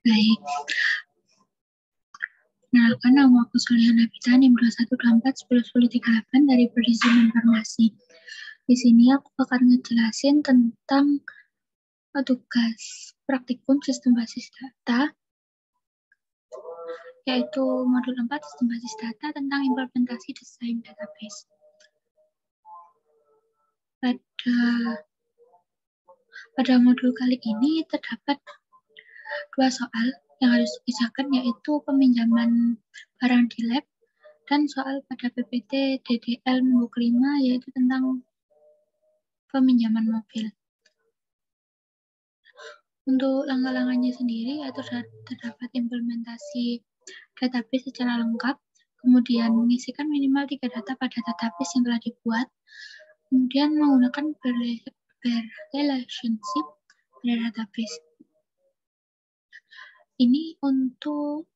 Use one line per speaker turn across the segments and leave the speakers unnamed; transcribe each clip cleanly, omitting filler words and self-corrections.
Baik. Kenalkan, nama aku Soliana Nabita, NIM 2124101038 dari Perizinan Farmasi. Di sini aku akan ngejelasin tentang tugas praktikum sistem basis data, yaitu modul 4 sistem basis data tentang implementasi desain database. Pada modul kali ini terdapat 2 soal yang harus dikerjakan, yaitu peminjaman barang di lab dan soal pada PPT DDL minggu kelima, yaitu tentang peminjaman mobil. Untuk langkah-langkahnya sendiri, yaitu terdapat implementasi database secara lengkap, kemudian mengisikan minimal 3 data pada database yang telah dibuat, kemudian menggunakan relationship pada database. Ini untuk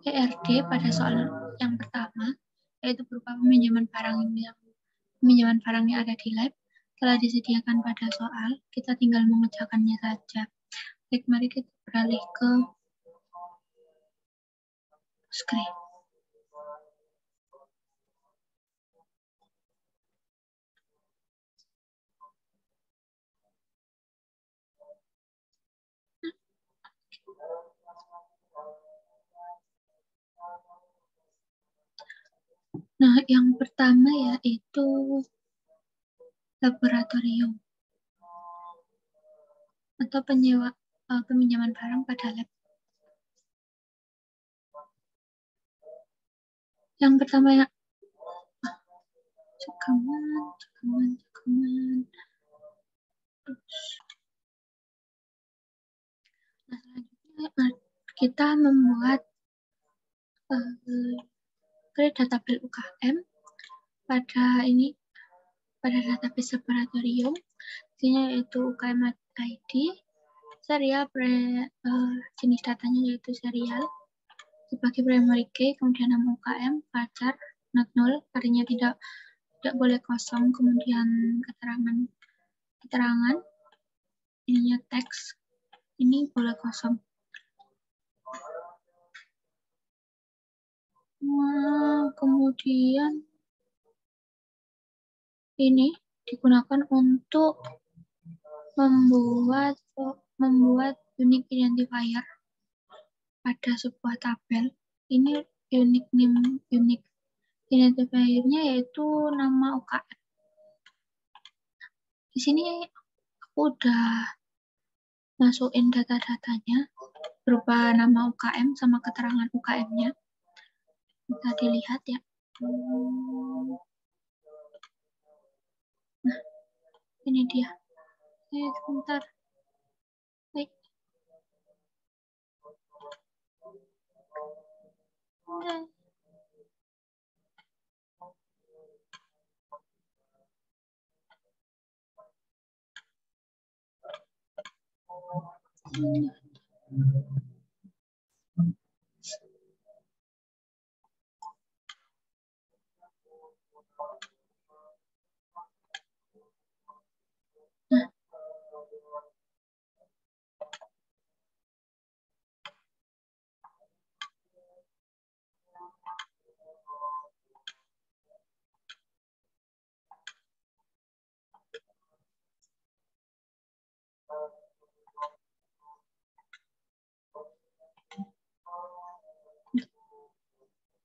ERD pada soal yang pertama, yaitu berupa peminjaman barang yang ada di lab, telah disediakan pada soal, kita tinggal mengerjakannya saja. Baik, mari kita beralih ke screen. Nah, yang pertama yaitu laboratorium atau peminjaman barang pada lab. Yang pertama cekaman. Nah, selanjutnya kita membuat database UKM pada database laboratorium, isinya yaitu UKM ID, serial jenis datanya yaitu serial sebagai primary key, kemudian nama UKM, pacar, not null, artinya tidak boleh kosong, kemudian keterangan, ininya teks, ini boleh kosong. Nah, kemudian ini digunakan untuk membuat unique identifier pada sebuah tabel. Ini unique identifier-nya yaitu nama UKM. Di sini aku udah masukin data-datanya berupa nama UKM sama keterangan UKM-nya. Bisa dilihat ya. Nah, ini dia. Sebentar. Baik. Nah,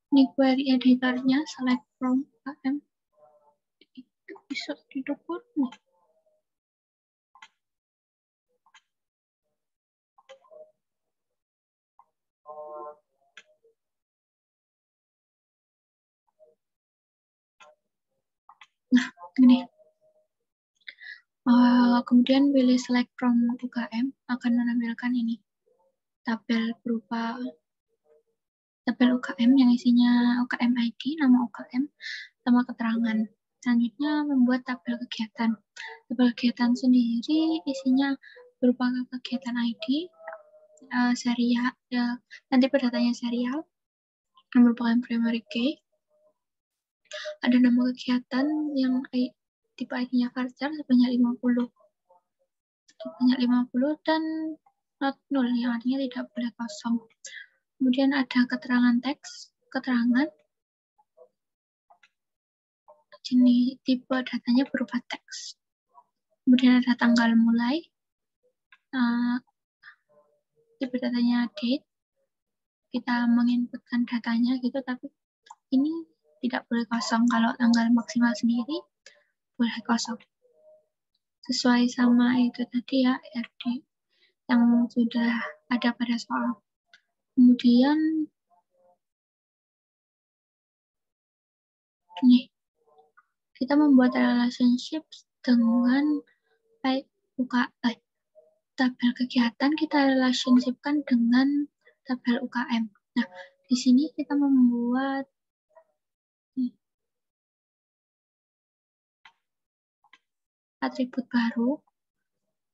ini query editornya, select from UKM. Itu bisa didukung nih. Nah, ini. Kemudian pilih select from UKM, akan menampilkan ini tabel berupa tabel UKM yang isinya UKM ID, nama UKM, sama keterangan. Selanjutnya membuat tabel kegiatan. Tabel kegiatan sendiri isinya berupa kegiatan ID, serial, nanti perdatanya serial, yang merupakan primary key. Ada nama kegiatan yang tipe ID-nya varchar sebanyak 50 dan not null, yang artinya tidak boleh kosong. Kemudian ada keterangan teks, keterangan. Jenis tipe datanya berupa teks. Kemudian ada tanggal mulai, tipe datanya date. Kita menginputkan datanya gitu, tapi ini tidak boleh kosong. Kalau tanggal maksimal sendiri boleh kosong. Sesuai sama itu tadi ya, RD yang sudah ada pada soal. Kemudian nih, kita membuat relationship dengan tabel kegiatan, kita relationshipkan dengan tabel UKM. Nah, di sini kita membuat atribut baru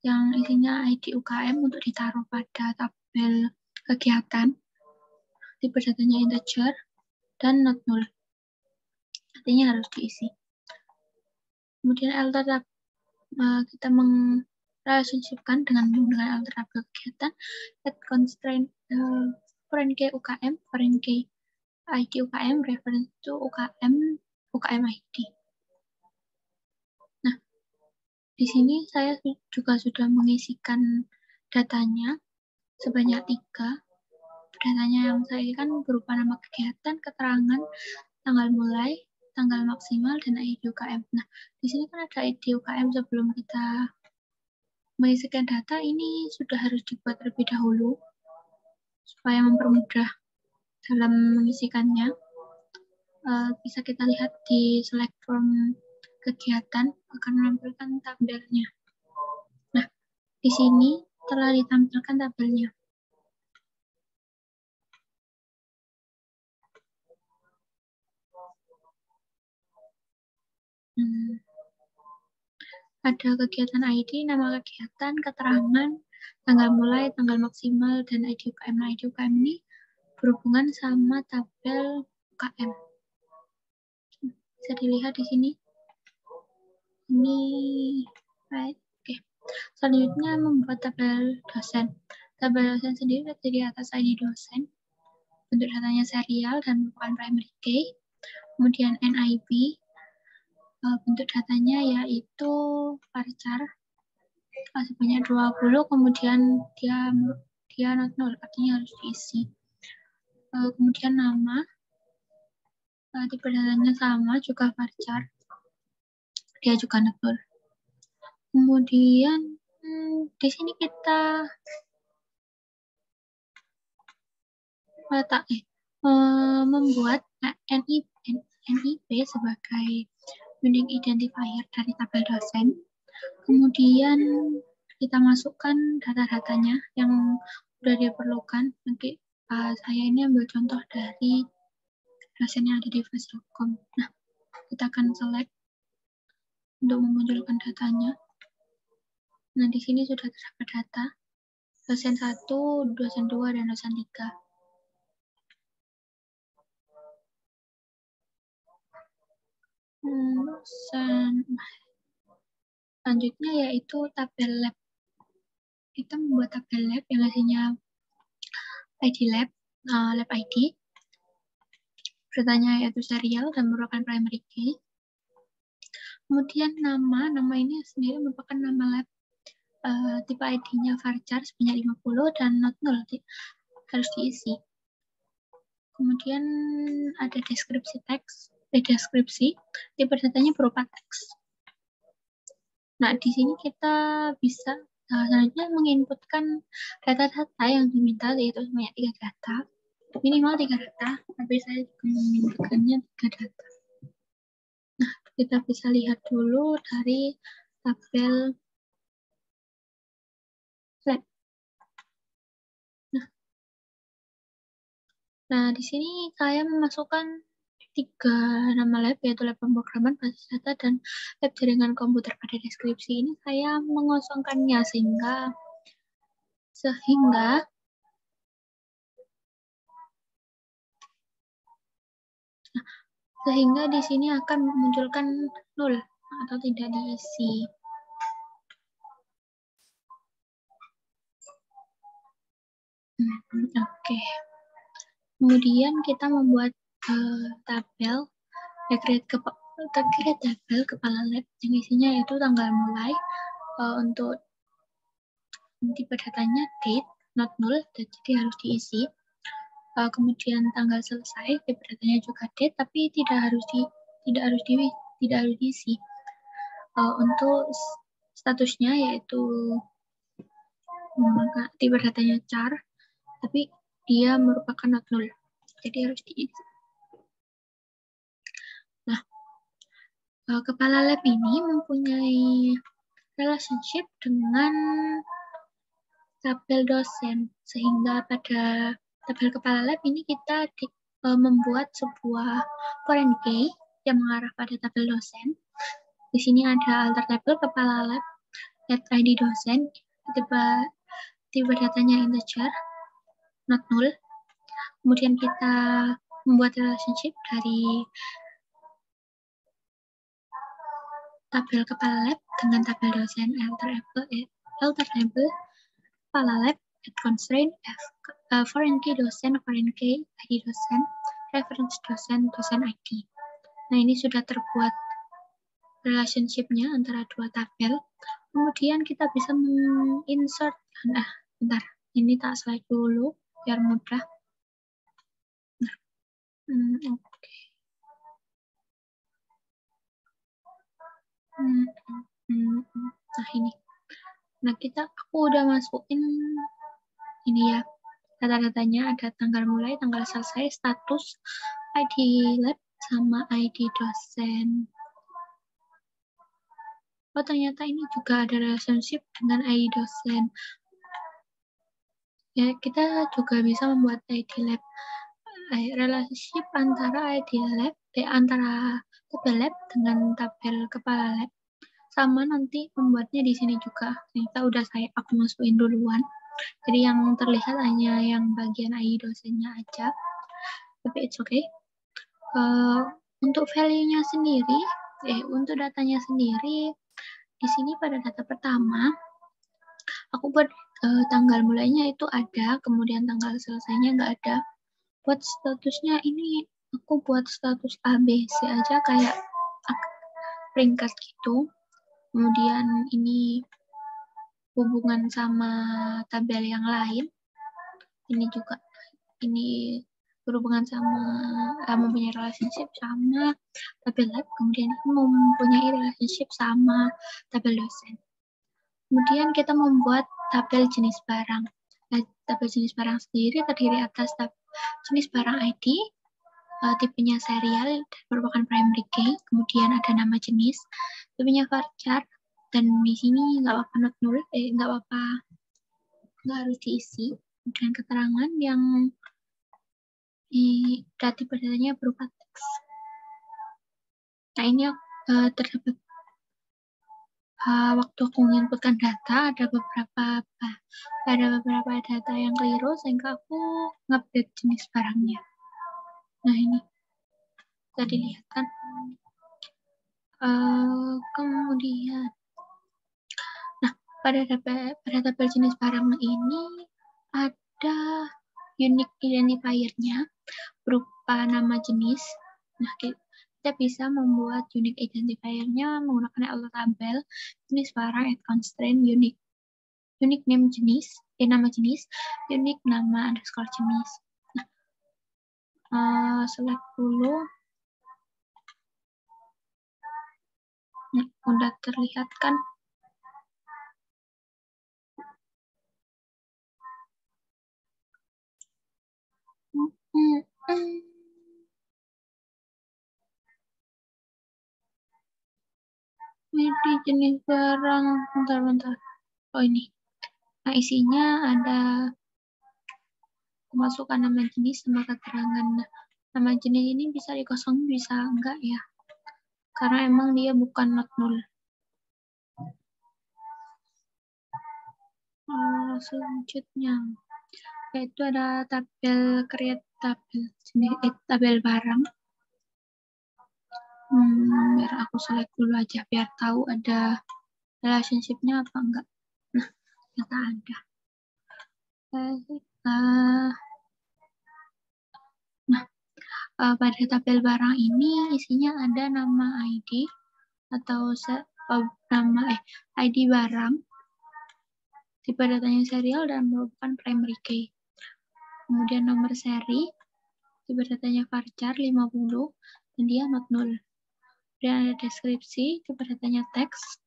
yang isinya ID UKM untuk ditaruh pada tabel kegiatan. Tipe datanya integer dan not null. Artinya harus diisi. Kemudian alter kita relationshipkan dengan alter tabel kegiatan, add constraint foreign key UKM, foreign key ID UKM, reference to UKM ID. Nah, di sini saya juga sudah mengisikan datanya sebanyak 3. Datanya yang saya kan berupa nama kegiatan, keterangan, tanggal mulai, tanggal maksimal, dan ID UKM. Nah, di sini kan ada ID UKM sebelum kita mengisikan data, ini sudah harus dibuat terlebih dahulu supaya mempermudah dalam mengisikannya. Bisa kita lihat di select from kegiatan akan menampilkan tabelnya. Nah, di sini telah ditampilkan tabelnya. Ada kegiatan ID, nama kegiatan, keterangan, tanggal mulai, tanggal maksimal, dan ID UKM. Nah, ID UKM ini berhubungan sama tabel UKM. Bisa dilihat di sini. Ini, right. Oke. Selanjutnya membuat tabel dosen. Tabel dosen sendiri terdiri atas ID dosen, bentuk datanya serial dan merupakan primary key. Kemudian NIB, bentuk datanya yaitu varchar sebanyak 20, kemudian dia not null, artinya harus diisi. Kemudian nama, tipe datanya sama, juga varchar, dia juga not null. Kemudian di sini kita membuat NIP sebagai unique identifier dari tabel dosen. Kemudian kita masukkan data-datanya yang sudah diperlukan. Nanti saya ini ambil contoh dari dosen yang ada di Fasilkom. Nah, kita akan select untuk memunculkan datanya. Nah, di sini sudah terdapat data dosen 1, dosen 2, dan dosen 3. Selanjutnya yaitu tabel lab. Kita membuat tabel lab yang isinya ID lab, lab ID, datanya yaitu serial dan merupakan primary key. Kemudian nama ini sendiri merupakan nama lab, tipe ID-nya varchar sebanyak 50 dan not null, harus diisi. Kemudian ada deskripsi teks, deskripsi, tipe datanya berupa teks. Nah, di sini kita bisa selanjutnya menginputkan data-data yang diminta, yaitu sebanyak 3 data, minimal 3 data, tapi saya juga menginputkannya 3 data. Nah, kita bisa lihat dulu dari tabel lab. Nah, di sini saya memasukkan 3 nama lab, yaitu lab pemrograman, basis data, dan lab jaringan komputer. Pada deskripsi ini saya mengosongkannya sehingga di sini akan memunculkan null atau tidak diisi. Oke. Kemudian kita membuat tabel, create tabel kepala lab yang isinya itu tanggal mulai untuk tipe datanya date, not null, jadi harus diisi. Kemudian tanggal selesai, tipe datanya juga date, tapi tidak harus diisi. Untuk statusnya yaitu tipe datanya char, tapi dia merupakan not null, jadi harus diisi. Nah, kepala lab ini mempunyai relationship dengan tabel dosen, sehingga pada tabel kepala lab ini kita membuat sebuah foreign key yang mengarah pada tabel dosen. Di sini ada alter tabel kepala lab, ID dosen, tipe datanya integer, not null. Kemudian kita membuat relationship dari tabel kepala lab dengan tabel dosen, alter tabel kepala lab, at constraint, foreign key dosen, foreign key, ID dosen, reference dosen, dosen ID. Nah, ini sudah terbuat relationship-nya antara dua tabel. Kemudian kita bisa menginsert, bentar, ini tak slide dulu, biar mudah. Oke. Nah, ini. Nah, aku udah masukin ini ya, data-datanya ada tanggal mulai, tanggal selesai, status, ID lab, sama ID dosen. Oh, ternyata ini juga ada relationship dengan ID dosen. Ya, kita juga bisa membuat ID lab. Relationship antara ID lab, antara tabel lab dengan tabel kepala lab. Sama nanti membuatnya di sini juga. Ternyata udah aku masukin duluan. Jadi yang terlihat hanya yang bagian ID dosennya aja. Tapi it's okay. Untuk value-nya sendiri, untuk datanya sendiri, di sini pada data pertama, aku buat tanggal mulainya itu ada, kemudian tanggal selesainya nggak ada. Buat statusnya ini, aku buat status ABC aja kayak peringkat gitu. Kemudian ini hubungan sama tabel yang lain. Ini juga, ini berhubungan sama, mempunyai relationship sama tabel lab, kemudian ini mempunyai relationship sama tabel dosen. Kemudian kita membuat tabel jenis barang. Nah, tabel jenis barang sendiri terdiri atas jenis barang ID, tipenya serial, merupakan primary key, kemudian ada nama jenis, tipenya varchar, dan di sini nggak apa-apa not null, nggak apa-apa, nggak harus diisi. Kemudian keterangan yang tipe datanya berupa teks. Nah, ini terdapat waktu aku menginputkan data ada beberapa data yang keliru sehingga aku ngupdate jenis barangnya. Nah, ini bisa dilihat kan. Kemudian, nah pada tabel jenis barang ini ada unique identifier-nya berupa nama jenis. Nah, kita bisa membuat unique identifier-nya menggunakan alter tabel jenis barang at constraint unique name jenis, nama jenis, unique nama underscore jenis. Nah, select dulu. Nah, udah terlihat kan? Ini jenis barang, bentar. Oh, ini. Nah, isinya ada masukkan nama jenis sama keterangan. Nama jenis ini bisa dikosongin, bisa enggak ya? Karena emang dia bukan not null. Selanjutnya, yaitu ada tabel create tabel barang. Biar aku select dulu aja, biar tahu ada relationship-nya apa enggak. Nah, ternyata ada. Pada tabel barang ini isinya ada nama ID atau nama ID barang, tipe datanya serial dan merupakan primary key. Kemudian nomor seri, tipe datanya varchar 50 dan dia not null. Dan ada deskripsi, tipe datanya teks.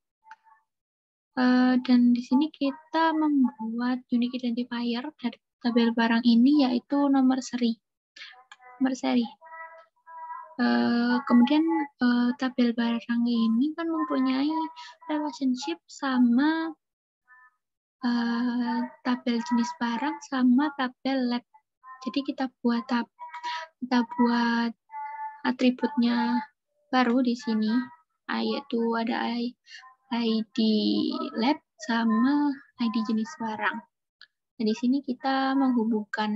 Dan di sini kita membuat unique identifier dari tabel barang ini yaitu nomor seri. Kemudian tabel barang ini kan mempunyai relationship sama tabel jenis barang sama tabel lab. Jadi kita buat atributnya baru di sini, yaitu ada ID lab sama ID jenis barang. Nah, di sini kita membuat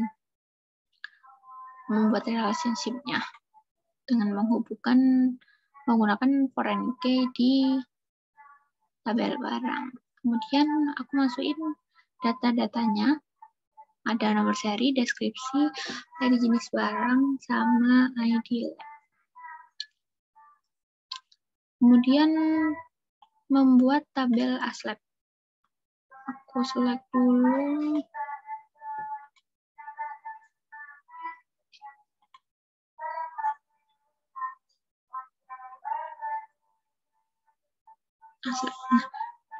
relationship-nya dengan menggunakan foreign key di tabel barang. Kemudian aku masukin data-datanya, ada nomor seri, deskripsi, ID jenis barang, sama ID lab. Kemudian membuat tabel ASLAB. Aku select dulu.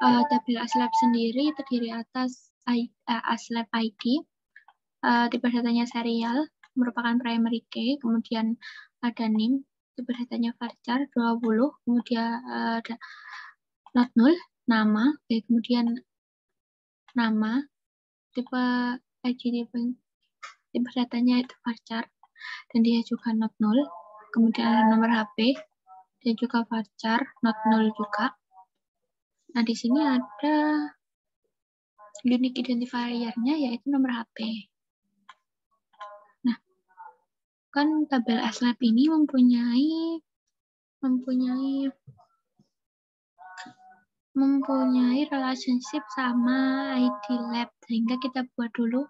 Tabel ASLAB sendiri terdiri atas ASLAB ID, tipe datanya serial, merupakan primary key, kemudian ada NIM, tipe datanya varchar 20, kemudian ada not null, nama, kemudian nama, tipe ID tipe datanya itu varchar dan dia juga not null, kemudian ada nomor HP dan juga varchar not null juga. Nah, di sini ada unique identifier-nya yaitu nomor HP. Nah, kan tabel ASLAB ini mempunyai relationship sama ID lab, sehingga kita buat dulu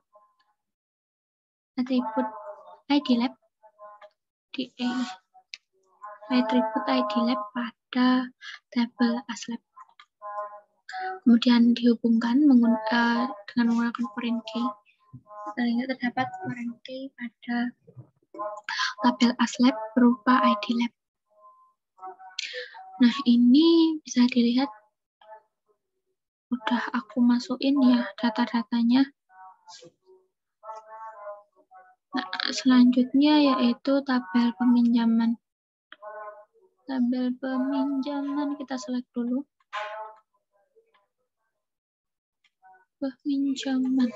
atribut ID lab di atribut ID lab pada tabel ASLAB. Kemudian dihubungkan dengan menggunakan foreign key, sehingga terdapat foreign key pada tabel ASLAB berupa ID lab. Nah, ini bisa dilihat udah aku masukin ya data-datanya. Nah, selanjutnya yaitu tabel peminjaman. Tabel peminjaman kita select dulu. Peminjaman.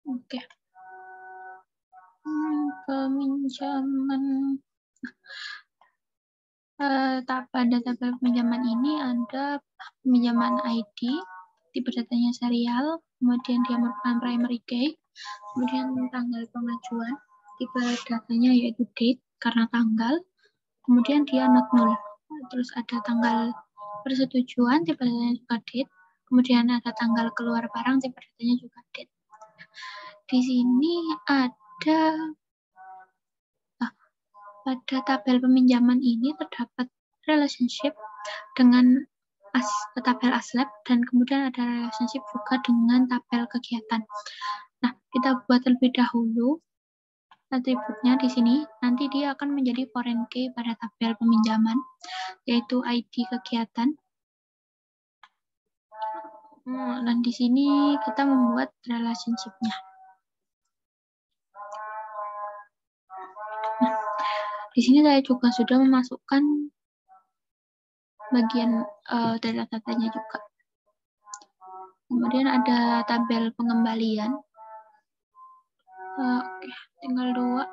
Oke. Peminjaman. Pada tabel peminjaman ini ada peminjaman ID, tipe datanya serial, kemudian dia merupakan primary key, kemudian tanggal pengajuan, tipe datanya yaitu date karena tanggal, kemudian dia not null, terus ada tanggal persetujuan, tipe datanya juga date, kemudian ada tanggal keluar barang, tipe datanya juga date. Di sini ada pada tabel peminjaman ini terdapat relationship dengan tabel ASLAB dan kemudian ada relationship juga dengan tabel kegiatan. Nah, kita buat terlebih dahulu atributnya di sini. Nanti dia akan menjadi foreign key pada tabel peminjaman, yaitu ID kegiatan. Dan di sini kita membuat relationship-nya. Nah, di sini saya juga sudah memasukkan bagian data-datanya juga. Kemudian ada tabel pengembalian. Tinggal 2.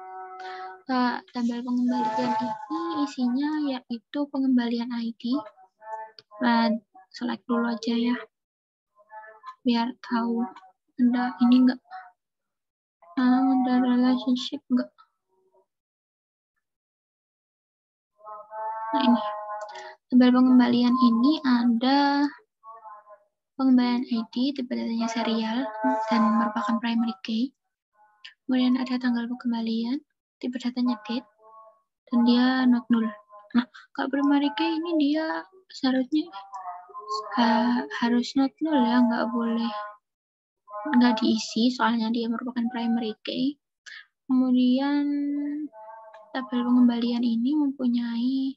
Tabel pengembalian ini isinya yaitu pengembalian ID. Select dulu aja ya, biar tahu ada ini enggak, ada relationship enggak. Nah, ini tabel pengembalian ini ada pengembalian ID, tipe datanya serial, dan merupakan primary key. Kemudian ada tanggal pengembalian, tipe datanya date, dan dia not null. Nah, kalau primary key ini dia seharusnya harus not null ya, nggak diisi, soalnya dia merupakan primary key. Kemudian tabel pengembalian ini mempunyai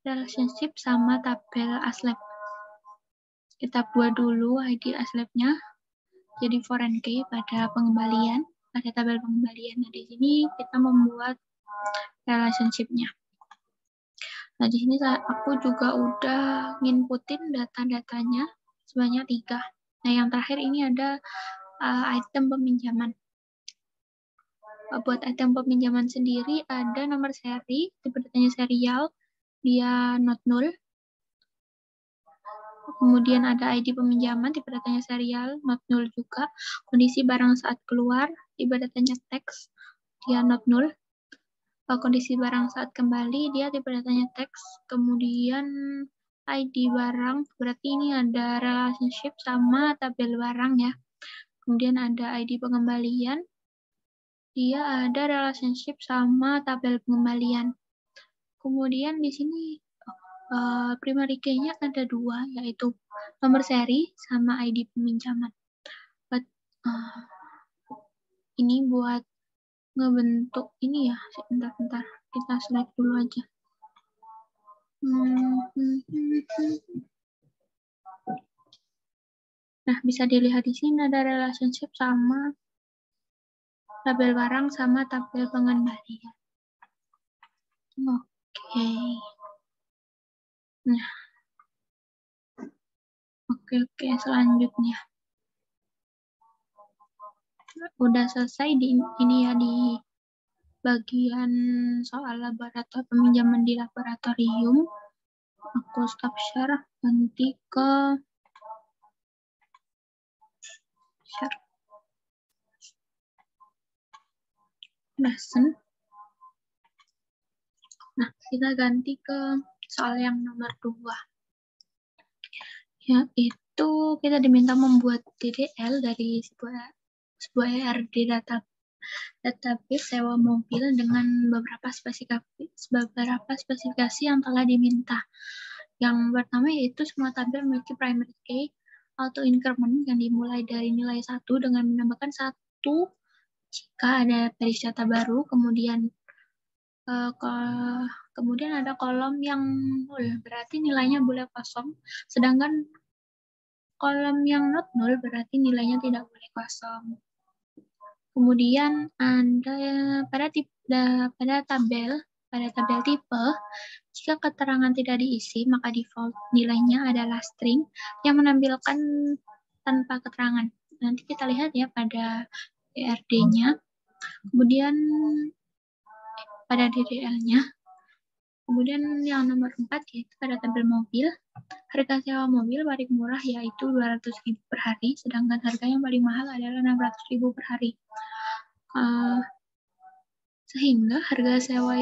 relationship sama tabel ASLAB. Kita buat dulu ID ASLAB-nya jadi foreign key pada pengembalian, pada tabel pengembalian. Nah, di sini kita membuat relationship-nya. Nah, di sini aku juga udah nginputin data-datanya sebanyak 3. Nah, yang terakhir ini ada item peminjaman. Buat item peminjaman sendiri ada nomor seri, tipe datanya serial, dia not null. Kemudian ada ID peminjaman, tipe datanya serial, not null juga. Kondisi barang saat keluar, tipe datanya teks, dia not null. Kondisi barang saat kembali, dia tipe datanya teks. Kemudian ID barang, berarti ini ada relationship sama tabel barang ya. Kemudian ada ID pengembalian, dia ada relationship sama tabel pengembalian. Kemudian di sini primary key-nya ada 2, yaitu nomor seri sama ID peminjaman. Ini buat ngebentuk ini ya, sebentar, kita select dulu aja. Nah, bisa dilihat di sini ada relationship sama tabel barang sama tabel pengembalian. Oke. Nah. Oke, selanjutnya. Udah selesai di ini ya, di bagian soal laboratorium, peminjaman di laboratorium. Aku stop share, ganti ke share. Lesson. Nah, kita ganti ke soal yang nomor 2. Yaitu kita diminta membuat DDL dari sebuah ERD database sewa mobil dengan beberapa spesifikasi yang telah diminta. Yang pertama yaitu semua tabel memiliki primary key auto increment yang dimulai dari nilai 1 dengan menambahkan 1 jika ada baris data baru, kemudian ada kolom yang null, berarti nilainya boleh kosong, sedangkan kolom yang not null berarti nilainya tidak boleh kosong. Kemudian ada pada tabel tipe, jika keterangan tidak diisi, maka default nilainya adalah string yang menampilkan tanpa keterangan. Nanti kita lihat ya pada ERD-nya. Kemudian pada DDL-nya. Kemudian yang nomor 4 yaitu pada tabel mobil. Harga sewa mobil paling murah yaitu 200.000 per hari, sedangkan harga yang paling mahal adalah 600.000 per hari. Sehingga harga sewa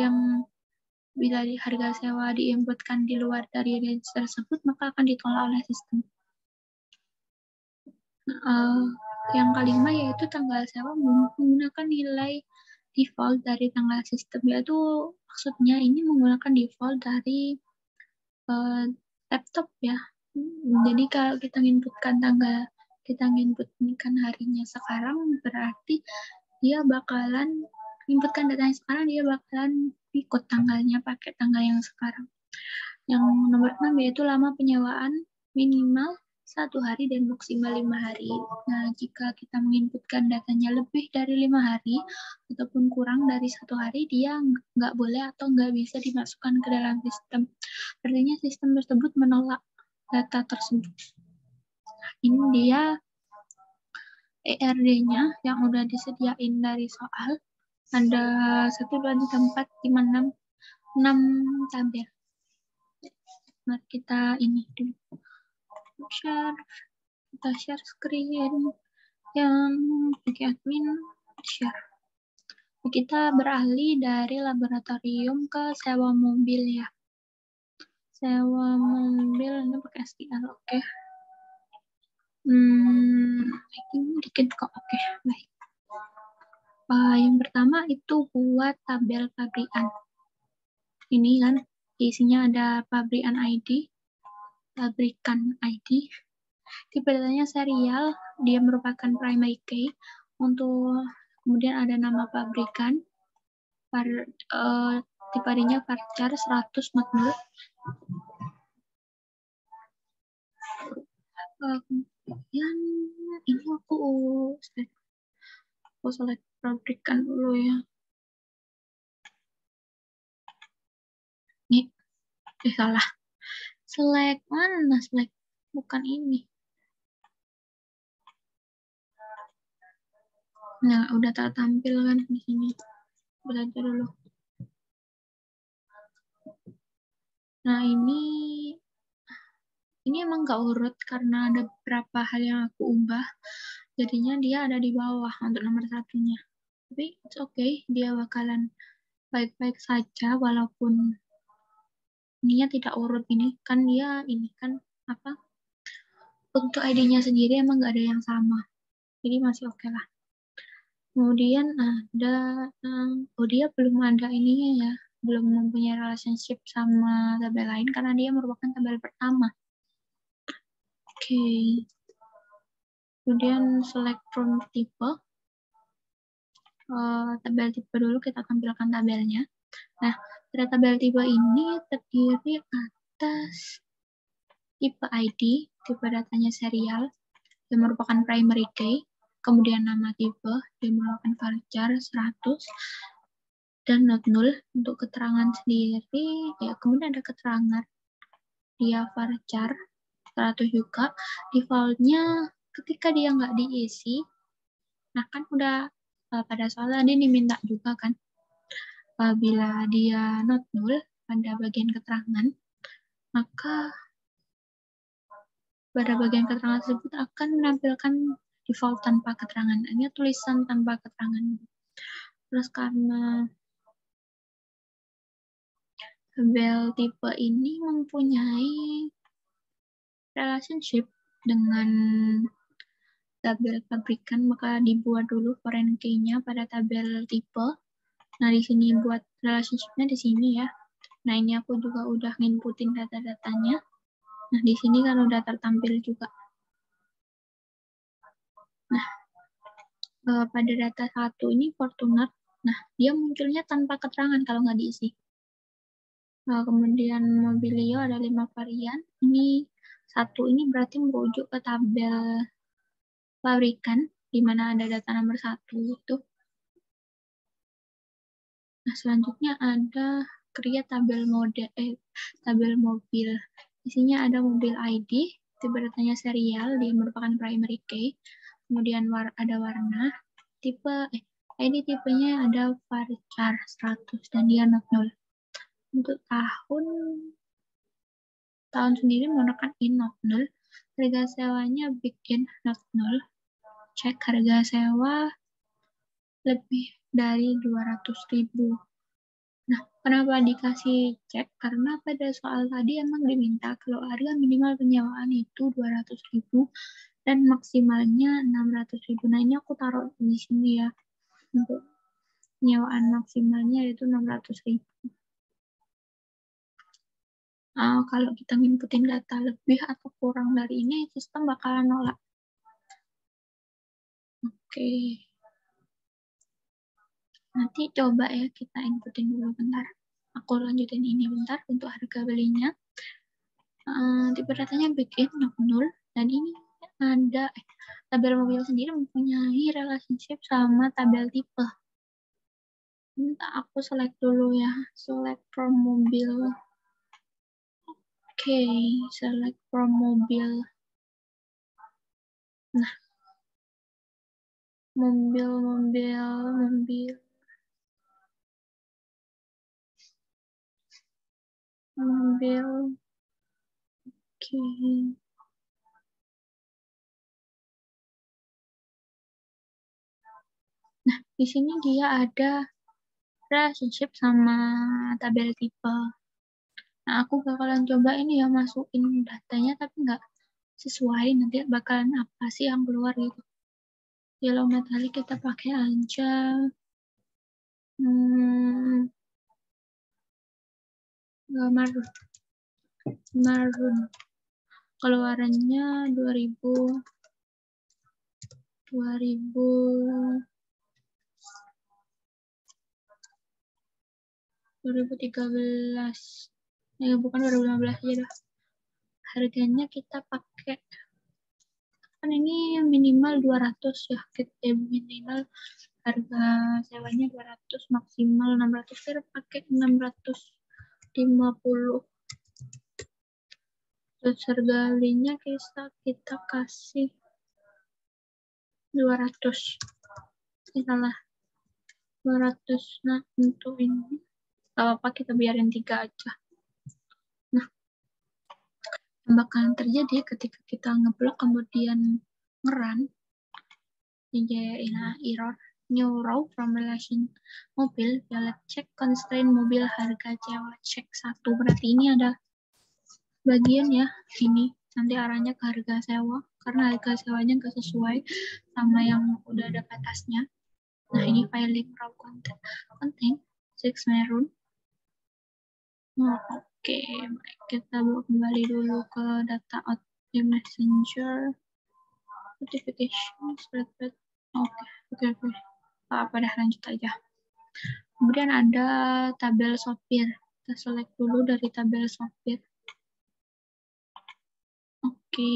bila harga sewa diinputkan di luar dari range tersebut, maka akan ditolak oleh sistem. Yang kelima yaitu tanggal sewa menggunakan nilai default dari tanggal sistem, yaitu maksudnya ini menggunakan default dari laptop ya. Jadi kalau kita inputkan harinya sekarang, berarti dia bakalan inputkan datanya sekarang, dia bakalan ikut tanggalnya pakai tanggal yang sekarang. Yang nomor 6 yaitu lama penyewaan minimal 1 hari dan maksimal 5 hari. Nah, jika kita menginputkan datanya lebih dari 5 hari ataupun kurang dari 1 hari, dia nggak boleh atau nggak bisa dimasukkan ke dalam sistem. Artinya sistem tersebut menolak data tersebut. Ini dia ERD-nya yang udah disediain dari soal. Ada 1, 2, 3, 4, 5, 6 tabel. Mari kita ini dulu. Kita share screen yang bagi admin share. Kita beralih dari laboratorium ke sewa mobil ya. Sewa mobil ini pakai STL, oke. Ini dikit kok. Oke, baik. Yang pertama itu buat tabel pabrikan. Ini kan isinya ada pabrikan ID, tipe datanya serial, dia merupakan primary key. Untuk kemudian ada nama pabrikan, tipe ID-nya varchar 100 not null. Kemudian ini aku select pabrikan dulu ya. Nih, salah. Select mana? Select bukan ini. Nah, udah tertampil kan di sini. Belajar dulu. Nah, ini emang nggak urut karena ada beberapa hal yang aku ubah. Jadinya dia ada di bawah untuk nomor satunya. Tapi it's okay, dia bakalan baik-baik saja walaupun ininya tidak urut ini. Kan dia ini kan apa? Untuk ID-nya sendiri emang nggak ada yang sama. Jadi masih oke lah. Kemudian ada, dia belum ada ininya ya, belum mempunyai relationship sama tabel lain karena dia merupakan tabel pertama. Oke. Kemudian select from type. Tabel tipe dulu kita tampilkan tabelnya. Nah, pada tabel tipe ini terdiri atas tipe ID, tipe datanya serial, yang merupakan primary key, kemudian nama tipe, yang merupakan varchar 100, dan not null. Untuk keterangan sendiri, ya kemudian ada keterangan dia varchar 100 juga. Defaultnya ketika dia nggak diisi, nah kan udah pada soal tadi diminta juga kan, apabila dia not null pada bagian keterangan, maka pada bagian keterangan tersebut akan menampilkan default tanpa keterangan. Ini tulisan tanpa keterangan. Terus karena tabel tipe ini mempunyai relationship dengan tabel pabrikan, maka dibuat dulu foreign key-nya pada tabel tipe. Nah, di sini buat relationship-nya di sini ya. Nah, ini aku juga udah nginputin data-datanya. Nah, di sini kan udah tertampil juga. Nah, pada data 1 ini Fortuner. Nah, dia munculnya tanpa keterangan kalau nggak diisi. Kemudian Mobilio ada 5 varian. Ini satu ini berarti merujuk ke tabel pabrikan, di mana ada data nomor 1 itu. Nah, selanjutnya ada create tabel tabel mobil. Isinya ada mobil ID, tipe datanya serial, dia merupakan primary key. Kemudian ada warna, tipe ID tipenya ada varchar 100 dan dia not null. Untuk tahun sendiri menggunakan in not null. Harga sewanya big in not null. Cek harga sewa lebih dari 200.000. Nah, kenapa dikasih cek? Karena pada soal tadi emang diminta kalau harga minimal penyewaan itu 200.000 dan maksimalnya 600.000. Nah, ini aku taruh di sini ya. Untuk penyewaan maksimalnya itu 600.000. Kalau kita nginputin data lebih atau kurang dari ini, sistem bakalan nolak. Oke. Nanti coba ya kita inputin dulu bentar. Aku lanjutin ini bentar untuk harga belinya. Tipe datanya bikin not null. Dan ini ada tabel mobil sendiri mempunyai relationship sama tabel tipe. Minta aku select dulu ya. Select from mobil. Oke, select from mobil. Nah, mobil. Oke. Nah, di sini dia ada relationship sama tabel tipe. Nah, aku bakalan coba ini ya, masukin datanya tapi nggak sesuai nanti bakalan apa sih yang keluar gitu. Yellow metallic kita pakai aja maroon. Keluarannya 2013. Ya bukan 2015 aja dah. Harganya kita pakai kan ini minimal 200 ya, minimal harga sewanya 200, maksimal 600, kita pakai 650. Terus harga belinya kita kasih 200. Salah 200. Nah, untuk ini apa kita biarin 3 aja. Nah, yang bakalan terjadi ketika kita ngeblok kemudian ngeran, error new row from relation mobil, pilot check constraint mobil harga sewa cek 1. Berarti ini ada bagian ya, ini nanti arahnya ke harga sewa karena harga sewanya nggak sesuai sama yang udah ada batasnya. Nah, ini filing raw content 6 maroon. Oke, baik. Kita kembali dulu ke data out messenger notification spreadsheet. Oke. Apa dah, lanjut aja. Kemudian ada tabel sopir. Kita select dulu dari tabel sopir. Oke.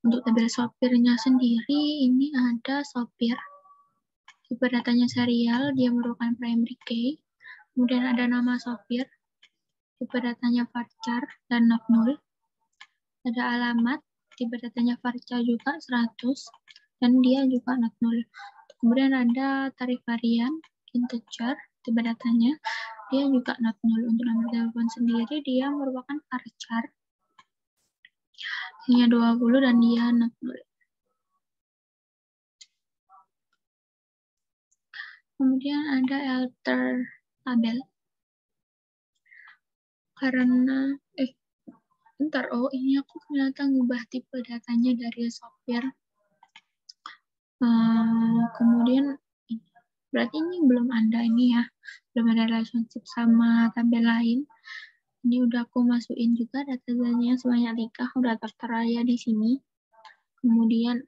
Untuk tabel sopirnya sendiri, ini ada sopir. Tipe datanya serial, dia merupakan primary key. Kemudian ada nama sopir, tipe datanya varchar dan not null. Ada alamat, tipe datanya varchar juga 100, dan dia juga not null. Kemudian ada tarif varian, integer, tipe datanya, dia juga not null. Untuk nomor telepon sendiri, dia merupakan varchar. Hanya 20 dan dia not null. Kemudian ada alter tabel. Karena, ini aku ternyata ngubah tipe datanya dari sopir. Kemudian, berarti ini belum ada ini ya, belum ada relationship sama tabel lain. Ini udah aku masukin juga datanya sebanyak 3, udah tertera ya di sini. Kemudian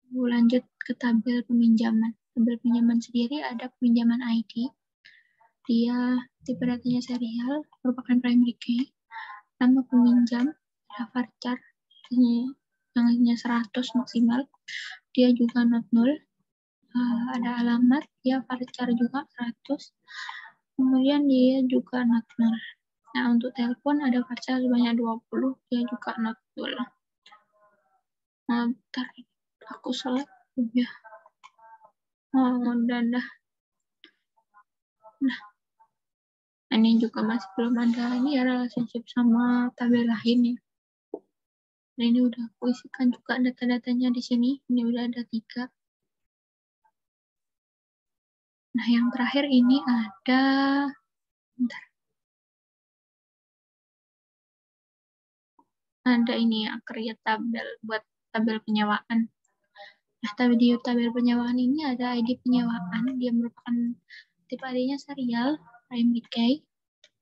aku lanjut ke tabel peminjaman. Tabel pinjaman sendiri ada peminjaman ID. Dia tipe datanya serial, merupakan primary key. Nama peminjam, ada varchar, yang hanya 100 maksimal. Dia juga not null. Ada alamat, dia varchar juga 100. Kemudian dia juga not null. Nah, untuk telepon ada varchar sebanyak 20, dia juga not null. Nah, bentar, aku select ya. Udah. Nah, ini juga masih belum ada ini ya relationship sama tabel lain ya. Nah, ini udah aku isikan juga data-datanya di sini. Ini udah ada 3. Nah, yang terakhir ini ada, bentar. Ada ini ya, create tabel buat tabel penyewaan. Nah, di tabel penyewaan ini ada ID penyewaan. Dia merupakan tipe ID-nya serial, primary key.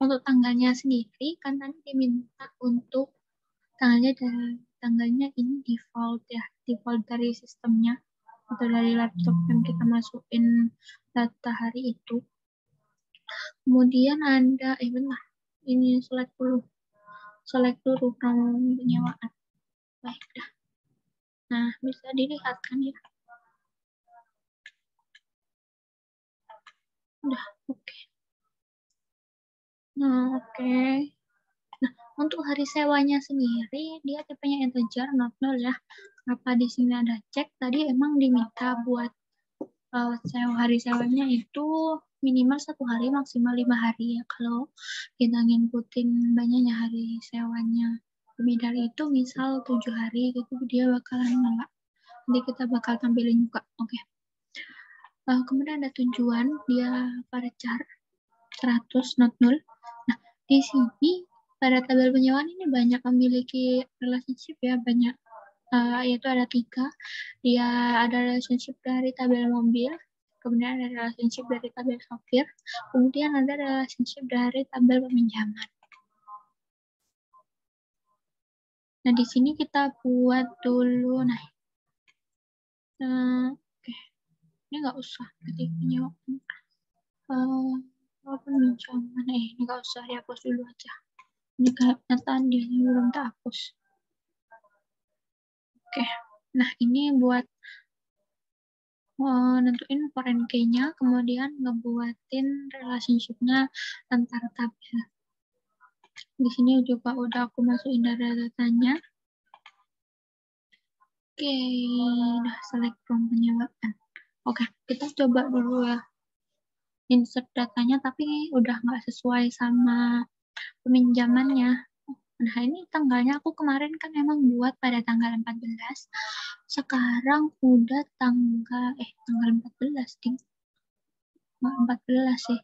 Untuk tanggalnya sendiri, kan tadi diminta untuk tanggalnya ini default ya, default dari sistemnya atau dari laptop yang kita masukin data hari itu. Kemudian ada, ini select dulu from penyewaan. Baik dah. Nah, bisa dilihat kan ya. Udah, oke. Nah, oke. Nah, untuk hari sewanya sendiri, dia tipenya integer, not null ya. Kenapa di sini ada cek? Tadi emang diminta buat hari sewanya itu minimal 1 hari, maksimal 5 hari ya. Kalau kita ngikutin banyaknya hari sewanya lebih dari itu, misal 7 hari gitu, dia bakalan nolak. Nanti kita bakal tampilin juga. Oke. Kemudian ada tujuan, dia varchar 100 not null. Nah, di sini pada tabel penyewaan ini banyak memiliki relationship ya, banyak, yaitu ada 3. Dia ada relationship dari tabel mobil, kemudian ada relationship dari tabel sopir, kemudian ada relationship dari tabel peminjaman. Nah, di sini kita buat dulu. Nah, oke. Ini nggak usah ketik penyewaan. Peminjaman, ini nggak usah, dihapus dulu aja. Ini kayaknya tadi belum tak hapus. Oke. Nah, ini buat nentuin foreign key-nya, kemudian ngebuatin relationship-nya antar tabel. Di sini juga udah aku masukin data-datanya. Oke, udah select from penyewaan. Oke, kita coba dulu ya. Insert datanya, tapi udah nggak sesuai sama peminjamannya. Nah, ini tanggalnya aku kemarin kan emang buat pada tanggal 14. Sekarang udah tanggal 14, ding. 14 sih.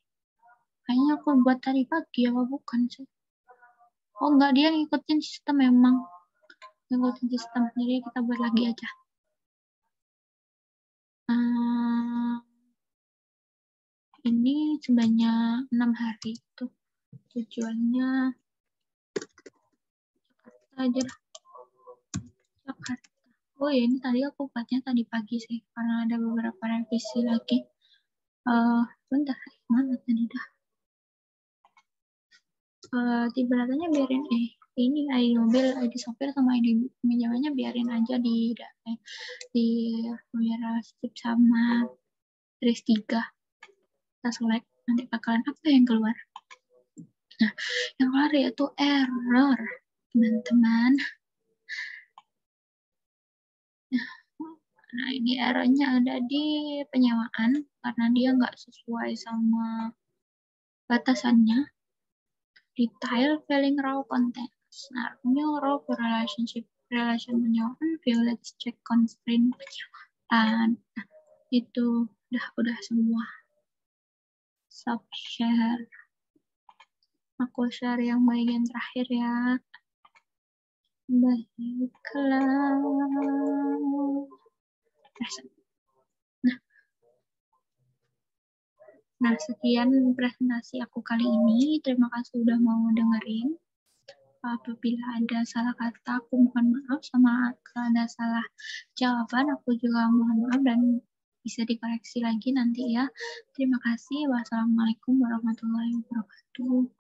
Kayaknya aku buat tadi pagi apa bukan sih? Oh enggak, dia ngikutin sistem memang. Ngikutin sistem. Jadi kita buat lagi aja. Ini sebanyak 6 hari itu. Tujuannya Jakarta aja. Jakarta. Oh ya, ini tadi aku buatnya tadi pagi sih, karena ada beberapa revisi lagi. Bentar, mana tadi dah? Tipe datanya biarin, ini ID mobil, ID sopir sama ID peminjamannya biarin aja di relationship sama RIS 3. Kita select, nanti bakalan apa yang keluar. Nah, yang keluar yaitu error, teman-teman. Nah, ini errornya ada di penyewaan karena dia nggak sesuai sama batasannya. Detail filling raw contents. Nah, new raw relation penyewaan violates check constraint penyewaan. Nah, itu udah semua. Stop share. Aku share yang bagian terakhir ya. Baiklah. Nah, sekian presentasi aku kali ini. Terima kasih sudah mau dengerin. Apabila ada salah kata, aku mohon maaf. Sama kalau ada salah jawaban, aku juga mohon maaf dan bisa dikoreksi lagi nanti ya. Terima kasih. Wassalamualaikum warahmatullahi wabarakatuh.